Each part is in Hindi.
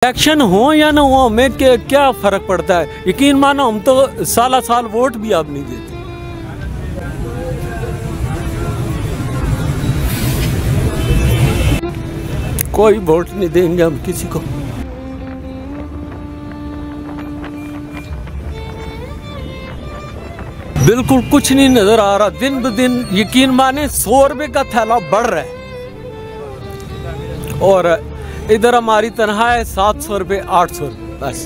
इलेक्शन हो या ना हो हमें क्या फर्क पड़ता है। यकीन मानो हम तो साल साल वोट भी अब नहीं देते। कोई वोट नहीं देंगे हम किसी को। बिल्कुल कुछ नहीं नजर आ रहा। दिन ब दिन यकीन माने 100 रुपए का थैला बढ़ रहा है और इधर हमारी तनख्वाह है 700 रुपये 800 रुपये बस।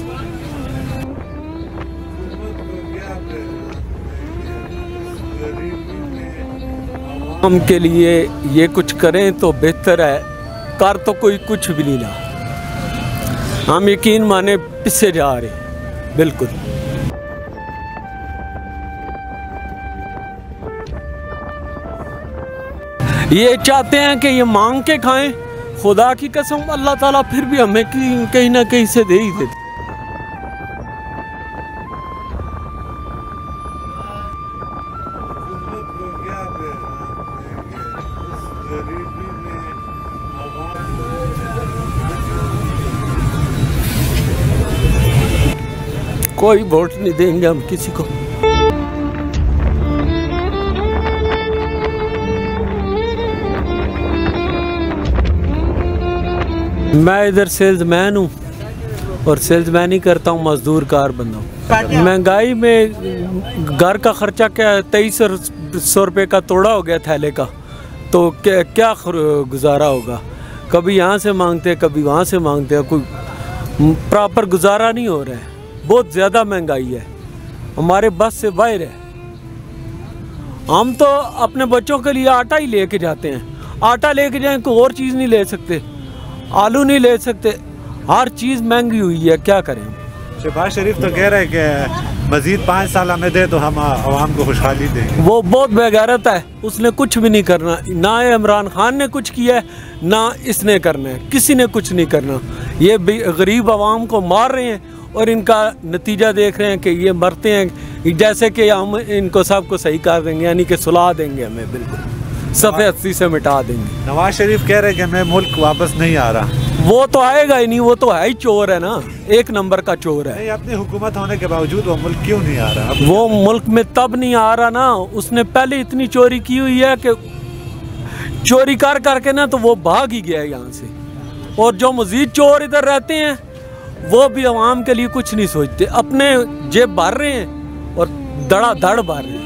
हम के लिए ये कुछ करें तो बेहतर है। कर तो कोई कुछ भी नहीं रहा। हम यकीन माने पीछे जा रहे हैं बिल्कुल। ये चाहते हैं कि ये मांग के खाएं। खुदा की कसम अल्लाह ताला फिर भी हमें कहीं ना कहीं से दे ही देते। कोई वोट नहीं देंगे हम किसी को। मैं इधर सेल्समैन हूँ और सेल्समैन ही करता हूँ, मजदूर कार बंदा हूँ। महंगाई में घर का खर्चा क्या 2300 रुपये का तोड़ा हो गया थैले का, तो क्या गुजारा होगा। कभी यहाँ से मांगते हैं कभी वहाँ से मांगते हैं, कोई प्रॉपर गुजारा नहीं हो रहा है। बहुत ज़्यादा महंगाई है, हमारे बस से बाहर है। हम तो अपने बच्चों के लिए आटा ही लेके जाते हैं। आटा लेके जाएं कोई और चीज़ नहीं ले सकते, आलू नहीं ले सकते, हर चीज़ महंगी हुई है। क्या करें। शहबाज शरीफ तो कह रहे हैं कि मजीद 5 साल हमें दे तो हम आवाम को खुशहाली देंगे। वो बहुत बेगैरत है, उसने कुछ भी नहीं करना। ना इमरान खान ने कुछ किया है ना इसने करना है, किसी ने कुछ नहीं करना। ये गरीब आवाम को मार रहे हैं और इनका नतीजा देख रहे हैं कि ये मरते हैं जैसे कि हम इनको सबको सही कर देंगे, यानी कि सुला देंगे हमें, बिल्कुल सफ़ेद से मिटा देंगे। नवाज शरीफ कह रहे हैं कि मैं मुल्क वापस नहीं आ रहा। वो तो आएगा ही नहीं, वो तो है ही चोर है ना, 1 नंबर का चोर है। अपनी हुकूमत होने के बावजूद वो मुल्क क्यों नहीं आ रहा? वो मुल्क में तब नहीं आ रहा ना, उसने पहले इतनी चोरी की हुई है कि चोरी कर करके ना तो वो भाग ही गया यहाँ से। और जो मजीद चोर इधर रहते हैं वो भी आवाम के लिए कुछ नहीं सोचते, अपने जेब भर रहे हैं और धड़ाधड़ भर रहे हैं।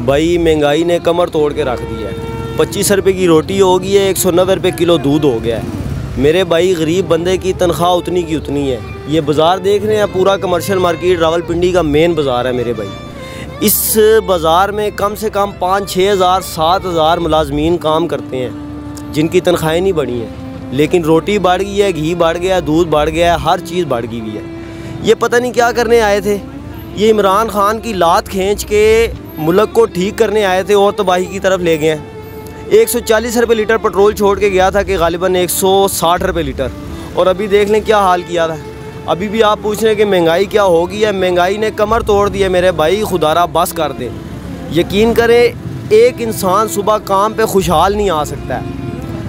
भाई महंगाई ने कमर तोड़ के रख दी है। 25 रुपये की रोटी हो गई है, 190 रुपये किलो दूध हो गया है। मेरे भाई गरीब बंदे की तनख्वाह उतनी की उतनी है। ये बाज़ार देख रहे हैं, पूरा कमर्शियल मार्केट रावलपिंडी का मेन बाज़ार है मेरे भाई। इस बाज़ार में कम से कम 5-6 हज़ार 7 हज़ार मुलाजमीन काम करते हैं जिनकी तनख्वाहें नहीं बढ़ी हैं। लेकिन रोटी बढ़ गई है, घी बढ़ गया, दूध बढ़ गया है, हर चीज़ बढ़ गई हुई है। ये पता नहीं क्या करने आए थे। ये इमरान खान की लात खींच के मुल्क को ठीक करने आए थे और तबाही की तरफ ले गए हैं। 140 रुपये लीटर पेट्रोल छोड़ के गया था कि गालिबन 160 रुपये लीटर, और अभी देख लें क्या हाल किया था। अभी भी आप पूछ रहे हैं कि महंगाई क्या होगी है। महंगाई ने कमर तोड़ दी है मेरे भाई, खुदारा बस कर दें। यकीन करें एक इंसान सुबह काम पे खुशहाल नहीं आ सकता है।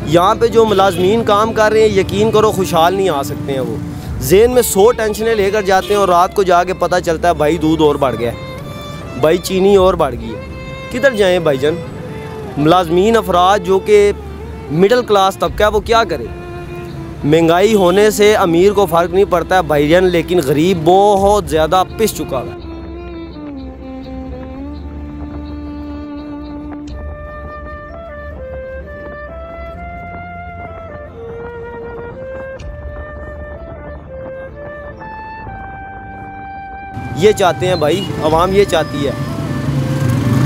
यहाँ पे जो मुलाजमीन काम कर रहे हैं यकीन करो खुशहाल नहीं आ सकते हैं। वो जेन में 100 टेंशनें लेकर जाते हैं और रात को जाके पता चलता है भाई दूध और बढ़ गया है, भाई चीनी और बढ़ गई है। किधर जाएँ भाईजान? मुलाजमीन अफराद जो कि मिडिल क्लास तबका है वो क्या करे? महंगाई होने से अमीर को फ़र्क नहीं पड़ता है भाईजान, लेकिन गरीब बहुत ज़्यादा पिस चुका है। ये चाहते हैं भाई, आवाम ये चाहती है।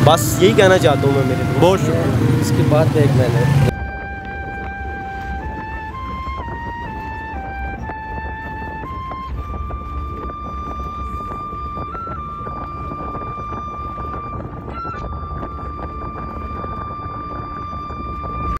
बस यही कहना चाहता हूँ मैं। मेरे बहुत शुक्रिया। इसके बाद एक मैंने